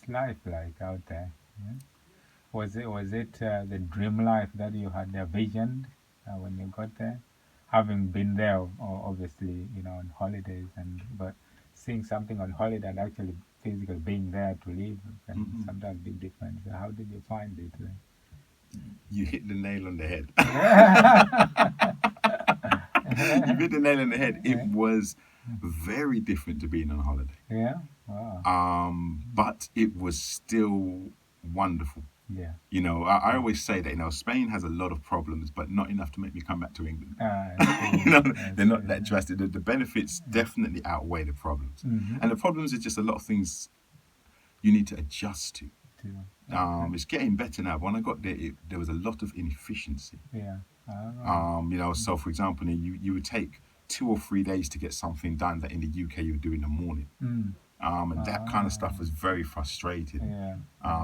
what's life like out there? Yeah? Was it the dream life that you had envisioned when you got there? Having been there, obviously, on holidays, and but seeing something on holiday and actually physically being there to live can Hmm. sometimes be different. So how did you find it? You hit the nail on the head. Yeah. You hit the nail on the head. It was very different to being on holiday. Yeah. Wow. But it was still wonderful. Yeah. I always say that Spain has a lot of problems, but not enough to make me come back to England. I see. I They're not see. that drastic. The benefits definitely outweigh the problems, Mm-hmm. and the problems are just a lot of things you need to adjust to. Okay. It's getting better now. But when I got there, there was a lot of inefficiency. Yeah. All right. So for example, you would take 2 or 3 days to get something done that in the UK you would do in the morning. Mm. And that kind of stuff was very frustrating. Yeah.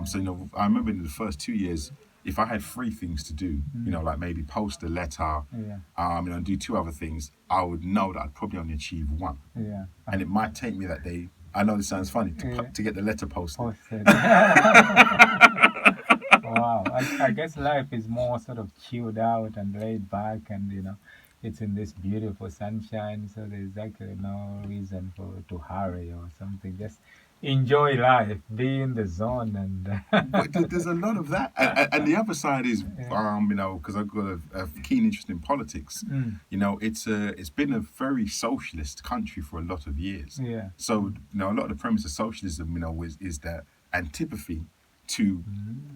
So I remember in the first 2 years, if I had 3 things to do, like maybe post a letter, Yeah. and do 2 other things, I would know that I'd probably only achieve one, Yeah. and it might take me that day. I know this sounds funny Yeah. to get the letter posted. Posted. Wow. I guess life is more sort of chilled out and laid back, and it's in this beautiful sunshine, so there's actually no reason for to hurry or something. Just enjoy life, be in the zone, But there's a lot of that, and the other side is, yeah. because I've got a keen interest in politics. Mm. It's been a very socialist country for a lot of years. Yeah. So a lot of the premise of socialism, is that antipathy to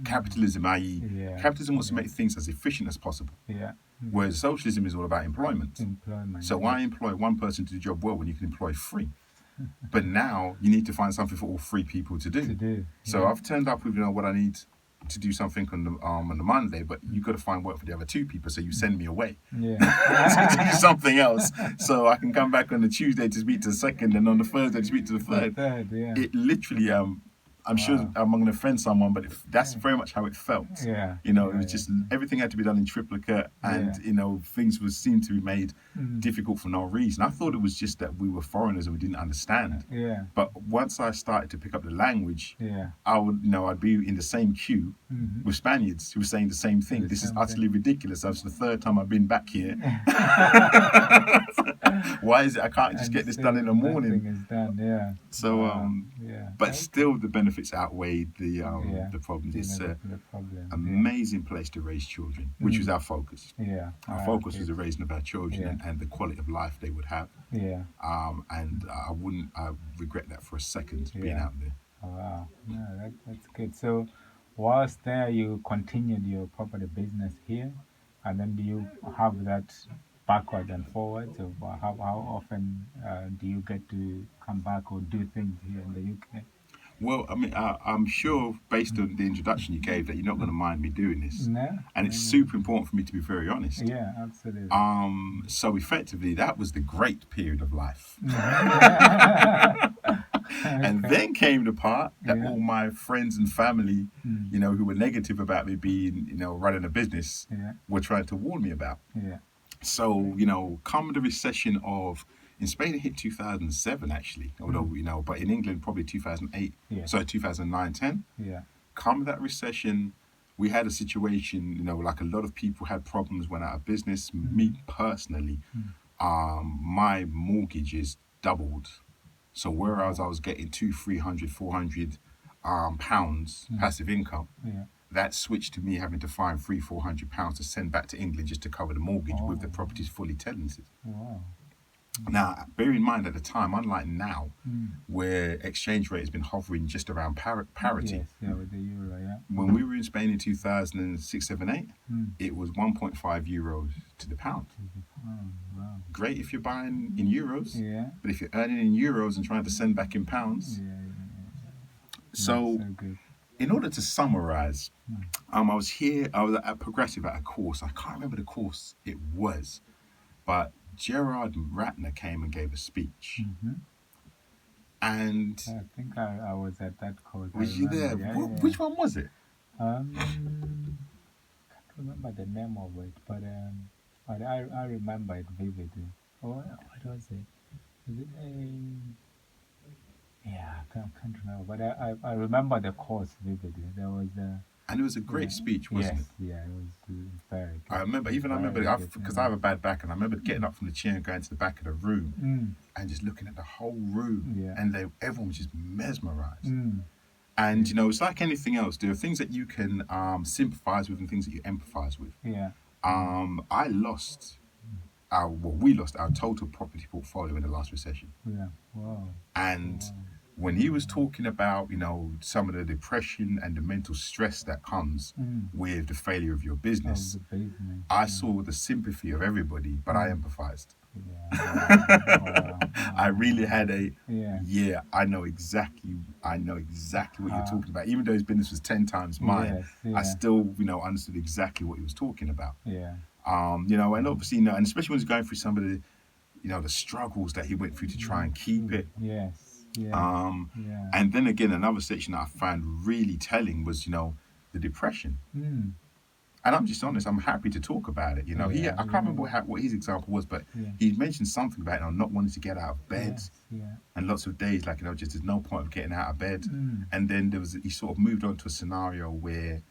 capitalism, i.e., Yeah. capitalism wants to Yeah. make things as efficient as possible, Yeah. whereas socialism is all about employment. Employment. So why employ one person to do the job well when you can employ three? But now you need to find something for all 3 people to do. To do. So Yeah. I've turned up with what I need to do something on the Monday, but you got to find work for the other 2 people. So you send me away Yeah. to do something else, so I can come back on the Tuesday to speak to the second, and on the Thursday to speak to the The third. third. Yeah. It literally, I'm sure Wow. I'm going to offend someone, but that's very much how it felt. Yeah. It Yeah. was just everything had to be done in triplicate, and Yeah. things seemed to be made Mm. difficult for no reason. I thought it was just that we were foreigners and we didn't understand. Yeah. But once I started to pick up the language, Yeah. I would, I'd be in the same queue Mm-hmm. with Spaniards who were saying the same thing. The This is same utterly ridiculous. That's the third time I've been back here. Why is it I can't just And get this done in the still morning? nothing is done. Yeah. So, Wow. Yeah. but Okay. still, the benefits outweigh the problems. You It's know, an the problem. amazing place to raise children, which was our focus. Yeah. Our Ah, focus okay. was the raising of our children Yeah. and the quality of life they would have. Yeah. And I regret that for a second being Yeah. out there. Oh, wow. No, that's good. So, whilst there, you continued your property business here, and then do you have that backwards and forwards of how often do you get to come back or do things here in the UK? Well, I mean, I'm sure based on the introduction you gave that you're not going to mind me doing this, No? and it's super important for me to be very honest. Yeah, absolutely. So effectively, that was the great period of life. And Okay. then came the part that Yeah. all my friends and family, Mm. who were negative about me being, running a business, Yeah. were trying to warn me about. Yeah. So, come the recession in Spain it hit 2007 actually, although, but in England probably 2008, Yeah. sorry, 2009, 10. Yeah. Come that recession, we had a situation, like a lot of people had problems, went out of business. Me personally, my mortgages doubled. So whereas I was getting 300, 400 pounds passive income, Yeah. that switched to me having to find £300, £400 to send back to England just to cover the mortgage with the Oh. properties fully tenanted. Wow. Now, bear in mind at the time, unlike now, Mm. where exchange rate has been hovering just around parity. Yes. Yeah. With the euro. Yeah. When we were in Spain in 2006, 7, 8, Mm. it was 1.5 euros to the pound. Oh, wow. Great if you're buying in euros, Yeah. but if you're earning in euros and trying to send back in pounds. Yeah. So, So good. in order to summarize, I was at Progressive at a course. I can't remember the course it was, but Gerard Ratner came and gave a speech. Mm-hmm. And I think I was at that course. I was you there? remember. Yeah. Which one was it? Can't remember the name of it, but I remember it vividly. Oh, what was it? Is it a? Yeah, I can't remember, but I remember the course vividly. There was a And it was a yeah, great speech, wasn't yes, it? yeah, it was very I good, remember, very good. because I have a bad back, and I remember getting up from the chair and going to the back of the room Mm, and just looking at the whole room, yeah, and everyone was just mesmerized. mm, And yeah, you know, it's like anything else. There are things that you can sympathize with and things that you empathize with. yeah, I lost we lost our total property portfolio in the last recession. yeah. Wow, And wow. when he was talking about, you know, some of the depression and the mental stress that comes Mm, with the failure of your of business, the basement. I saw the sympathy of everybody, but I Mm, empathized. yeah, wow, wow, I wow. really had Yeah, yeah, I know exactly what you're uh, talking about. Even though his business was 10 times mine, yes, I yeah, still, you know, understood exactly what he was talking about. yeah. You know, and obviously, you know, and especially when he's going through some of the, you know, the struggles that he went through to try and keep True. it. Yes, yeah, Um, yeah. and then again, another section that I found really telling was, you know, the depression. Mm, And I'm just honest, I'm happy to talk about it. You know, yeah, I can't yeah, remember what his example was, but yeah. he mentioned something about, you know, not wanting to get out of bed, Yes, yeah. and lots of days like, you know, just there's no point of getting out of bed. Mm, And then he sort of moved on to a scenario where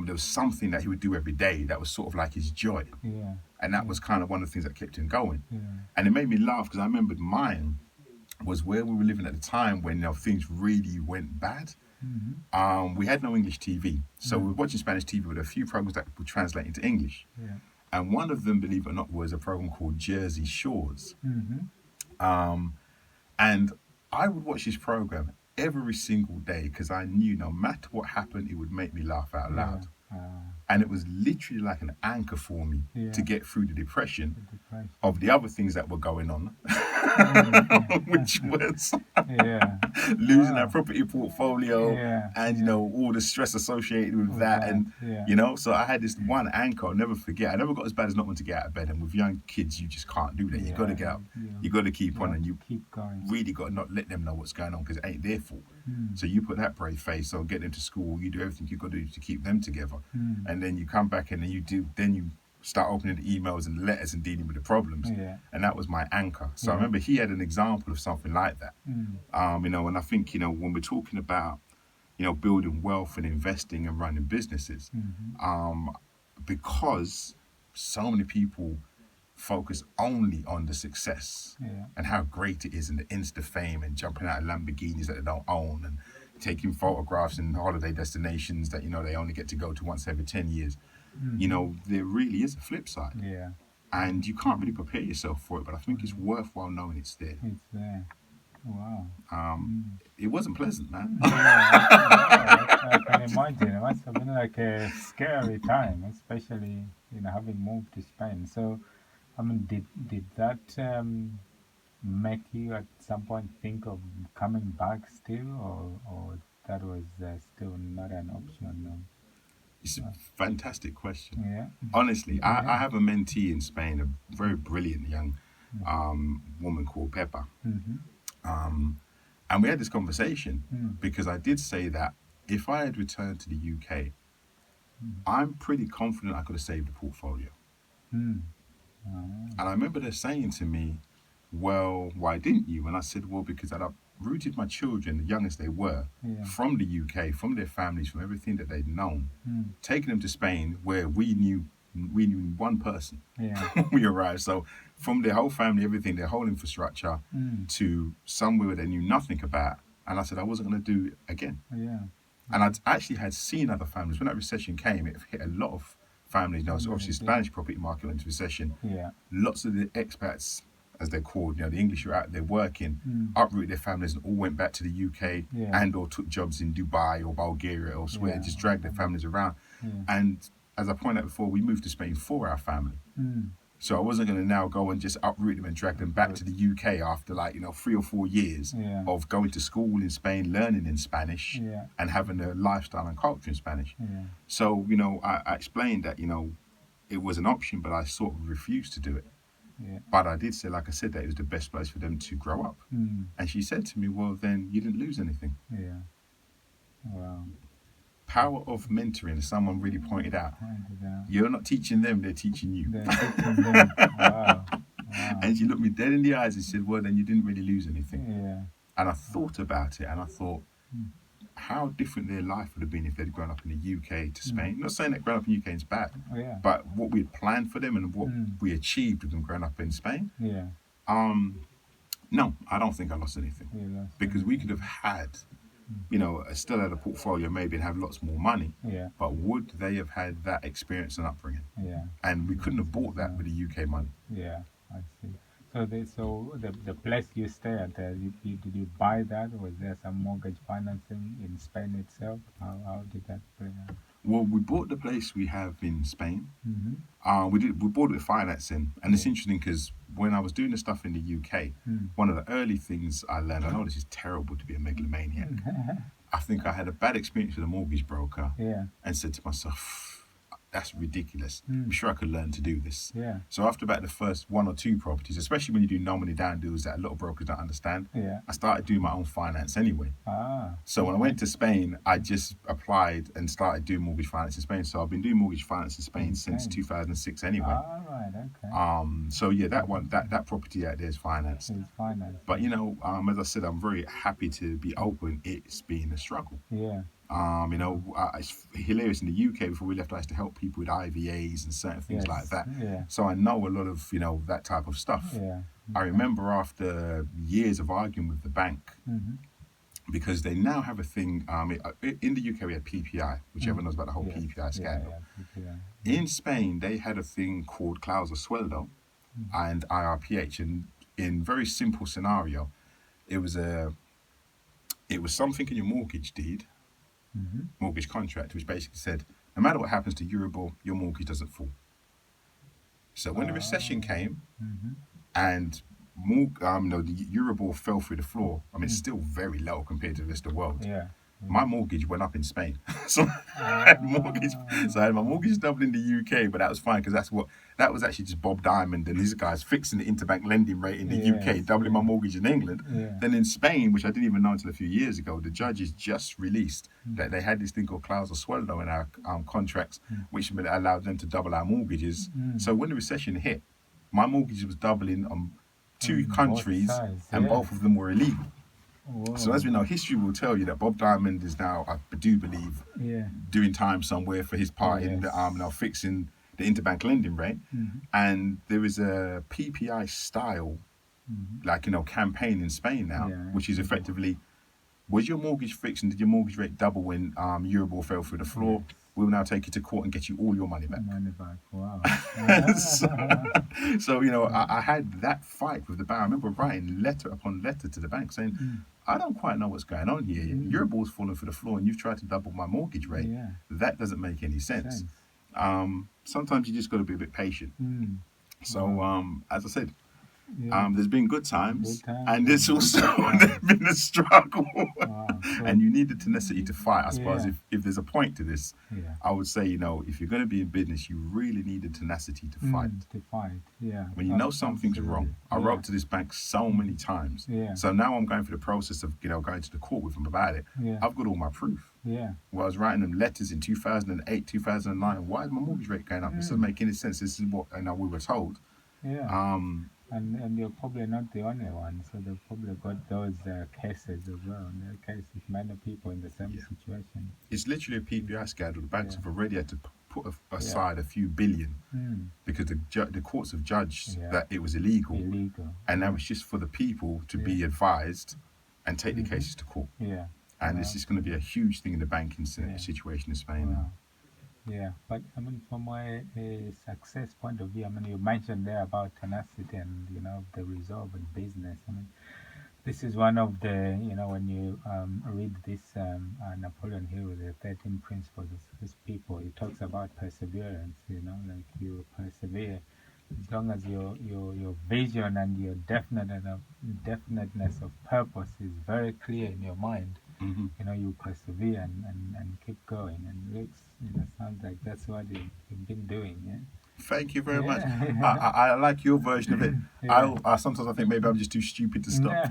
there was something that he would do every day that was sort of like his joy, yeah, and that yeah, was kind of one of the things that kept him going. yeah. And it made me laugh because I remembered mine was where we were living at the time when, you know, things really went bad. Mm-hmm. We had no English TV, so we Mm, were watching Spanish TV with a few programs that would translate into English. yeah. And one of them, believe it or not, was a program called Jersey Shores. Mm-hmm. Um, and I would watch this program every single day because I knew no matter what happened, it would make me laugh out Yeah. loud. And it was literally like an anchor for me to Yeah. get through the depression The depression. of the other things that were going on, Mm, which was yeah. losing our Wow. property portfolio Yeah. and, you Yeah. know, all the stress associated with With that. that. And, Yeah. you know, so I had this one anchor I'll never forget. I never got as bad as not wanting to get out of bed. And with young kids, you just can't do that. You got to Yeah. get up. You You got to keep you on, have and to you keep going. really got to not let them know what's going on because it ain't their fault. Mm, So you put that brave face on, get them to school. You do everything you got to do to keep them together, mm, and then you come back and then you start opening the emails and letters and dealing with the problems. yeah. And that was my anchor. So I Yeah. remember he had an example of something like that. Mm, You know, and I think, you know, when we're talking about, you know, building wealth and investing and running businesses, mm-hmm. um, because so many people focus only on the success Yeah. and how great it is and the Insta fame and jumping out of Lamborghinis that they don't own and taking photographs in holiday destinations that, you know, they only get to go to once every 10 years. You Mm-hmm. know, there really is a flip side. Yeah. And you can't really prepare yourself for it, but I think it's worthwhile knowing it's there. It's there. Wow. Um, Mm. it wasn't pleasant, man. Yeah, I can imagine. It must have been like a scary time, especially having moved to Spain. So, I mean, did that make you at some point think of coming back still, or that was still not an option? No? It's a fantastic question. Yeah, Honestly, I yeah. have a mentee in Spain, a very brilliant young woman called Peppa. Mm-hmm. Um, and we had this conversation Mm, because I did say that if I had returned to the UK, I'm pretty confident I could have saved the portfolio. mm. Oh, And I remember her saying to me, well, why didn't you? And I said, well, because I'd uprooted my children, the young as they were, yeah. from the UK, from their families, from everything that they'd known, Mm, taking them to Spain where we knew one person yeah. when we arrived. So from their whole family, everything, their whole infrastructure, Mm, to somewhere where they knew nothing about. And I said I wasn't going to do it again. yeah. And I'd actually had seen other families. When that recession came, it hit a lot of families. Now, so obviously, the Yeah. Spanish property market went into recession. Yeah. Lots of the expats, as they're called, the English who are out there working, Mm, uprooted their families and all went back to the UK yeah. and or took jobs in Dubai or Bulgaria or elsewhere, Yeah. just dragged their families around. Yeah. And as I pointed out before, we moved to Spain for our family. Mm, So I wasn't going to now go and just uproot them and drag them back to the UK after 3 or 4 years yeah. of going to school in Spain, learning in Spanish, Yeah. and having a lifestyle and culture in Spanish. Yeah. So, I explained that, it was an option, but I sort of refused to do it. Yeah. But I did say, like I said, that it was the best place for them to grow up. Mm, And she said to me, well, then you didn't lose anything. yeah. Wow. Power of mentoring, as someone really pointed out. Pointed out. You're not teaching them, they're teaching you. They're teaching them. Wow. Wow. And she looked me dead in the eyes and said, well, then you didn't really lose anything. Yeah. And I thought about it, and I thought, how different their life would have been if they'd grown up in the UK to Spain. Not saying that growing up in the UK is bad, Yeah. but what we had planned for them and what we achieved with them growing up in Spain. Yeah. No, I don't think I lost anything, Yeah. because we could have had, still had a portfolio maybe and have lots more money. Yeah. But would they have had that experience and upbringing? Yeah. And we couldn't have bought that with the UK money. Yeah. I see. So the place you stay at, did you buy that? Was there some mortgage financing in Spain itself? How did that play out? Well, we bought the place we have in Spain. Mm-hmm. We bought it with financing, and it's interesting because when I was doing the stuff in the UK, one of the early things I learned, I know this is terrible to be a megalomaniac. I think I had a bad experience with a mortgage broker, Yeah. and said to myself, that's ridiculous. I'm sure I could learn to do this. Yeah. So after about the first one or two properties, especially when you do no money down deals that a lot of brokers don't understand, Yeah. I started doing my own finance anyway. Ah. So when I went to Spain, I just applied and started doing mortgage finance in Spain. So I've been doing mortgage finance in Spain since 2006 anyway. All right. Okay. So yeah, that property out there is financed. It's finance. But as I said, I'm very happy to be open. It's been a struggle. Yeah. It's hilarious. In the UK, before we left, I used to help people with IVAs and certain things Yes. like that. Yeah. So I know a lot of that type of stuff. Yeah. I remember after years of arguing with the bank, because they now have a thing. In the UK, we had PPI, which everyone knows about the whole PPI scandal. Yeah. In Spain, they had a thing called cláusula sueldo and IRPH, and in very simple scenario, it was something in your mortgage deed, mortgage contract, which basically said, no matter what happens to Euribor, your mortgage doesn't fall. So when the recession came and the Euribor fell through the floor, I mean, it's still very low compared to the rest of the world. Yeah. My mortgage went up in Spain. So I had my mortgage doubled in the UK, but that was fine because that was actually just Bob Diamond and his guys fixing the interbank lending rate in the UK, doubling my mortgage in England. Yeah. Then in Spain, which I didn't even know until a few years ago, the judges just released that they had this thing called cláusula sueldo in our contracts, which allowed them to double our mortgages. So when the recession hit, my mortgage was doubling on two countries, and both of them were illegal. Whoa. So as we know, history will tell you that Bob Diamond is now, I do believe, doing time somewhere for his part in the fixing the interbank lending rate. And there is a PPI style, campaign in Spain now, which is effectively, was your mortgage fixed and did your mortgage rate double when Euribor fell through the floor? We'll now take you to court and get you all your money back. Wow. So I had that fight with the bank. I remember writing letter upon letter to the bank saying, I don't quite know what's going on here. Euribor's falling through the floor and you've tried to double my mortgage rate. Yeah. That doesn't make any sense. Sometimes you just got to be a bit patient. So as I said, there's been good times, and there's also there's been a struggle. And you need the tenacity to fight. I suppose if there's a point to this, I would say, if you're going to be in business, you really need the tenacity to fight. When you know something's wrong. I wrote to this bank so many times. So now I'm going through the process of going to the court with them about it. I've got all my proof. Well, I was writing them letters in 2008, 2009. Why is my mortgage rate going up? This doesn't make any sense. This is what we were told. And you're probably not the only one, so they've probably got those cases as well. And there are cases, many people in the same situation. It's literally a PPI scandal. The banks have already had to put aside a few billion because the courts have judged that it was illegal. And now it's just for the people to be advised and take the cases to court. And this is going to be a huge thing in the banking situation in Spain. Wow. But I mean, from a success point of view, I mean, you mentioned there about tenacity and the resolve in business. I mean, this is one of the when you read this Napoleon Hill, the 13 Principles of His People, he talks about perseverance. Like you persevere as long as your vision and your definiteness of purpose is very clear in your mind. You persevere and keep going, and it sounds like that's what you've been doing. Thank you very much. I like your version of it. I sometimes I think maybe I'm just too stupid to stop.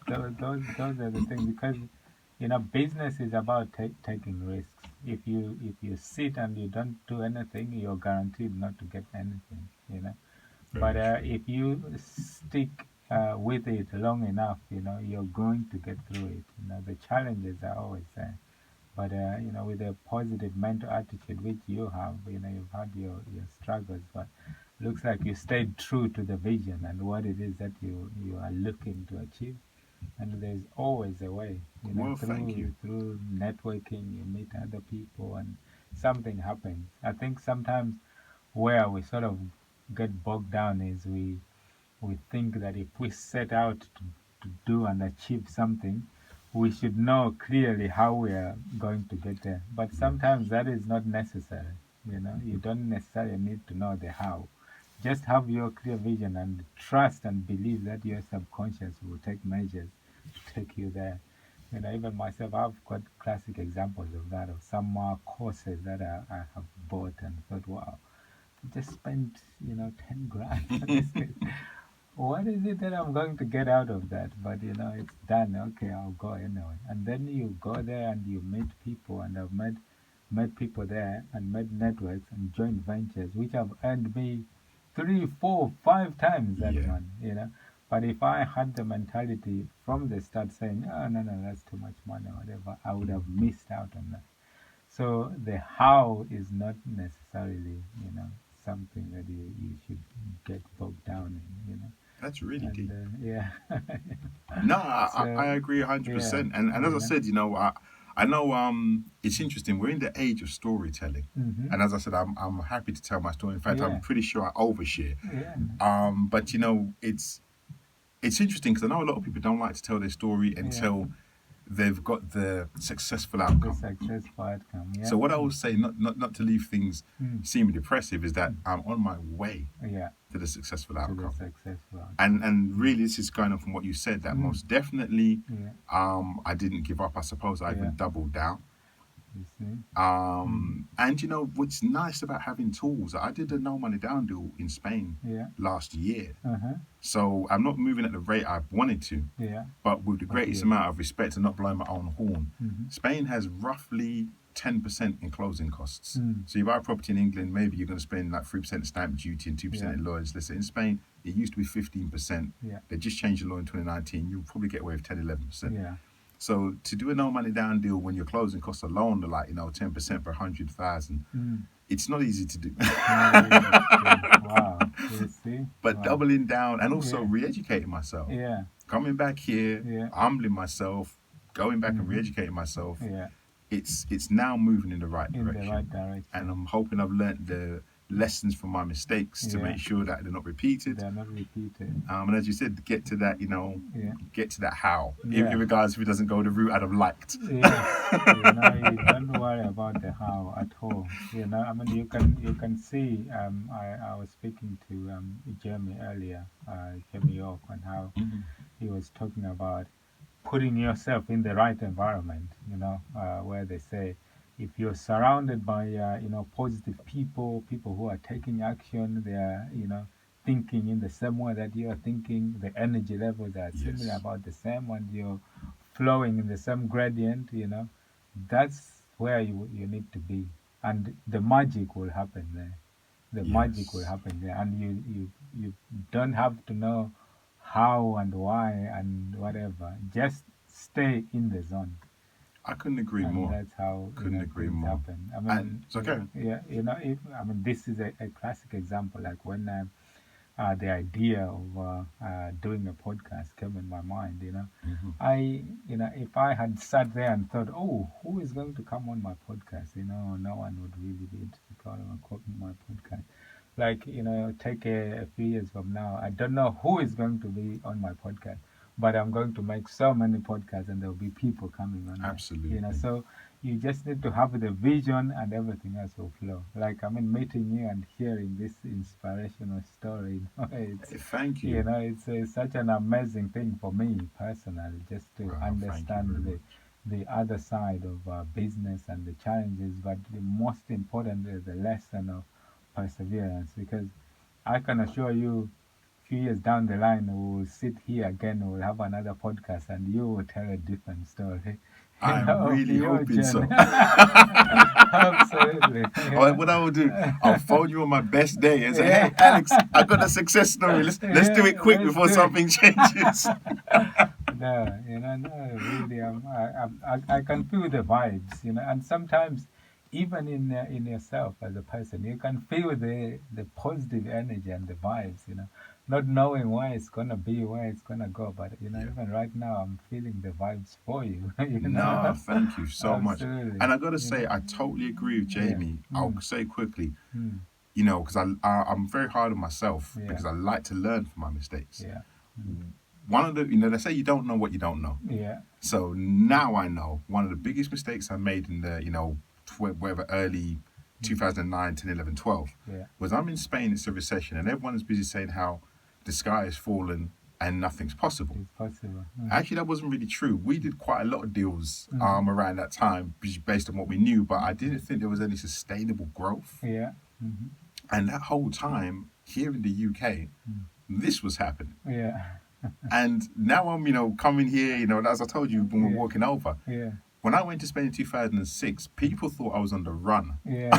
But those are the things, because business is about taking risks. If you sit and you don't do anything, you're guaranteed not to get anything. But if you stick with it long enough, you're going to get through it. The challenges are always there. But with a positive mental attitude, which you have, you've had your struggles, but looks like you stayed true to the vision and what it is that you are looking to achieve. And there's always a way, Well, thank you. through networking, you meet other people, and something happens. I think sometimes where we sort of get bogged down is we think that if we set out to do and achieve something, we should know clearly how we are going to get there. But Yes. sometimes that is not necessary. You don't necessarily need to know the how. Just have your clear vision and trust and believe that your subconscious will take measures to take you there. Even myself, I've got classic examples of that, of some courses that I have bought and thought, wow, I just spent, 10 grand for this. What is it that I'm going to get out of that? But it's done. Okay, I'll go anyway. And then you go there and you meet people, and I've met people there and met networks and joint ventures, which have earned me 3, 4, 5 times that Yeah, money. But if I had the mentality from the start saying, oh, no, no, that's too much money or whatever, I would have missed out on that. So the how is not necessarily, something that you should get bogged down in. that's really And deep. yeah. No, I So agree yeah, 100%. And as I said, I know it's interesting. We're in the age of storytelling. hmm And as I said, I'm happy to tell my story. In fact, I'm yeah, pretty sure I overshare. yeah, But it's interesting because I know a lot of people don't like to tell their story yeah. until they've got the successful The outcome. successful outcome. Yeah, So what I will say, not to leave things mm, seeming depressive, is that mm, I'm on my way yeah. to the successful To the outcome. successful And outcome. and really, this is going on from what you said that Mm, most definitely, yeah, I didn't give up. I suppose I yeah. even doubled down. You see. Mm, And what's nice about having tools? I did a no money down deal in Spain yeah. last year, Uh huh. so I'm not moving at the rate I wanted to. Yeah. But with the But greatest you. amount of respect and not blowing my own horn, Mm-hmm. Spain has roughly 10% in closing costs. Mm, So you buy a property in England, maybe you're going to spend like 3% stamp duty and 2% yeah. in lawyers. Let's say in Spain, it used to be 15%. Yeah. They just changed the law in 2019. You'll probably get away with 10, 11%. Yeah. So to do a no money down deal when your closing costs alone are like, 10% per 100,000, Mm. it's not easy to do. It's not easy to do. Wow. You see? But Wow. doubling down and also Yeah. re-educating myself, Yeah. coming back here, Yeah. humbling myself, going back and Mm-hmm. re-educating myself, Yeah. it's now moving in the right In the right direction. And direction. I'm hoping I've learnt the lessons from my mistakes to Yeah. make sure that they're not repeated. They're not repeated. And as you said, get to that, Yeah. get to that how, Yeah. in regards if it doesn't go the route I'd have liked. Yes, you don't worry about the how at all. I mean, you can see. I was speaking to Jeremy earlier, Jeremy York, on how Mhm. he was talking about putting yourself in the right environment. Where they say if you're surrounded by positive people, people who are taking action, they are thinking in the same way that you are thinking, the energy levels are similar, Yes. about the same, and you're flowing in the same gradient. That's where you need to be, and the magic will happen there. The magic will Yes. happen there, and you don't have to know how and why and whatever. Just stay in the zone, I couldn't agree and more. that's how Couldn't agree things more. happen. I And mean, it's okay. yeah, this is a classic example. Like when the idea of doing a podcast came in my mind. Hmm. If I had sat there and thought, oh, who is going to come on my podcast? No one would really be interested to come on my podcast. Like, take a few years from now, I don't know who is going to be on my podcast, but I'm going to make so many podcasts and there'll be people coming on there. Absolutely. So you just need to have the vision and everything else will flow. Like, I mean, meeting you and hearing this inspirational story, Thank you. it's such an amazing thing for me personally, just to Wow, thank you understand very much. the other side of business and the challenges, but the most importantly, the lesson of perseverance. Because I can assure you, few years down the line, we will sit here again, we'll have another podcast, and you will tell a different story. I'm of really your hoping so. journey. Absolutely. Yeah. What I will do, I'll phone you on my best day and say, Yeah. "Hey, Alex, I got a success story. Let's do Yeah, it quick let's before do it. something changes." No, no, really, I can feel the vibes, and sometimes even in yourself as a person, you can feel the positive energy and the vibes, not knowing where it's gonna be, where it's gonna go, but Yeah. even right now, I'm feeling the vibes for you, No, thank you so much. Absolutely, And I got to say, I totally agree with yeah, Jamie. I'll say quickly, mm, because I'm very hard on myself yeah, because I like to learn from my mistakes. yeah, mm, One of the, they say you don't know what you don't know. yeah, So now I know one of the biggest mistakes I made in the, whatever early 2009, 10, 11, 12 yeah, was I'm in Spain, it's a recession, and everyone is busy saying how the sky has fallen and nothing's possible. it's possible. Actually, that wasn't really true. We did quite a lot of deals around that time based on what we knew, but I didn't think there was any sustainable growth. Yeah, mm-hmm, And that whole time here in the UK, this was happening. yeah, And now I'm, coming here, as I told you when we were walking over. yeah, When I went to Spain in 2006, people thought I was on the run. yeah,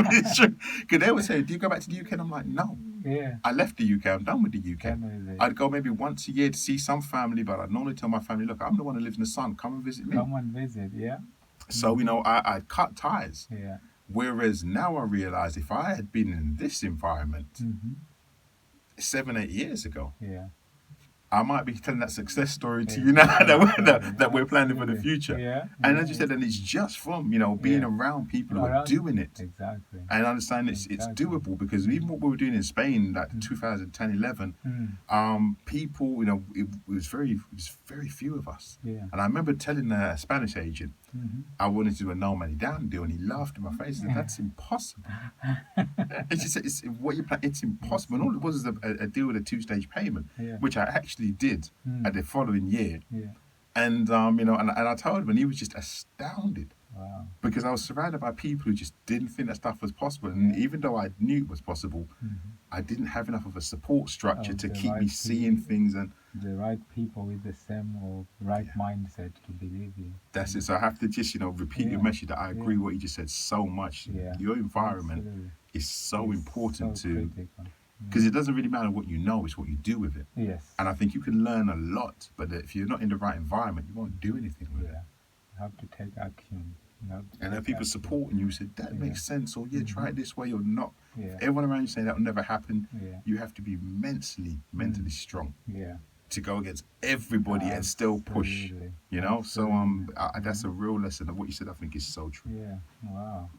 Because they would say, "Do you go back to the UK?" And I'm like, "No, yeah. I left the UK. I'm done with the UK. Done with it. I'd go maybe once a year to see some family, but I'd normally tell my family, look, I'm the one who lives in the sun. Come and visit me." Come and visit, yeah, So, I'd cut ties. yeah, Whereas now I realize if I had been in this environment mm-hmm, 7, 8 years ago, yeah. I might be telling that success story to Yeah, you now absolutely, that we're planning for the absolutely. future. Yeah, And yeah, as you said, and it's just from, being yeah. around people who are Around, doing it. exactly, And understand it's exactly. doable because even what we were doing in Spain, like 2010, 11, people, it was very few of us. Yeah, And I remember telling a Spanish agent mm-hmm, I wanted to do a no money down deal, and he laughed in my face and said, "That's impossible." And she said, "It's what you plan. It's impossible." And all it was a deal with a 2-stage payment, yeah, which I actually did at the following year. yeah. And and I told him, and he was just astounded Wow. because I was surrounded by people who just didn't think that stuff was possible. And even though I knew it was possible, I didn't have enough of a support structure Of to the keep me right seeing things. And The right people with the same or right mindset to believe you. that's it. So I have to just, repeat your Yeah, message that I agree what you just said so much. Yeah, Your environment absolutely. is so It's important so to, critical. because it doesn't really matter what you know, it's what you do with it. Yes. And I think you can learn a lot, but if you're not in the right environment, you won't do anything with it. Yeah. You have to take action. And then people supporting you said, "That makes sense," or "Yeah, try it this way," or "Not." Yeah. Everyone around you saying that will never happen. Yeah. You have to be mentally strong Yeah. to go against everybody and still push. Absolutely. So Absolutely. that's a real lesson of what you said. I think is so true. Yeah. Wow.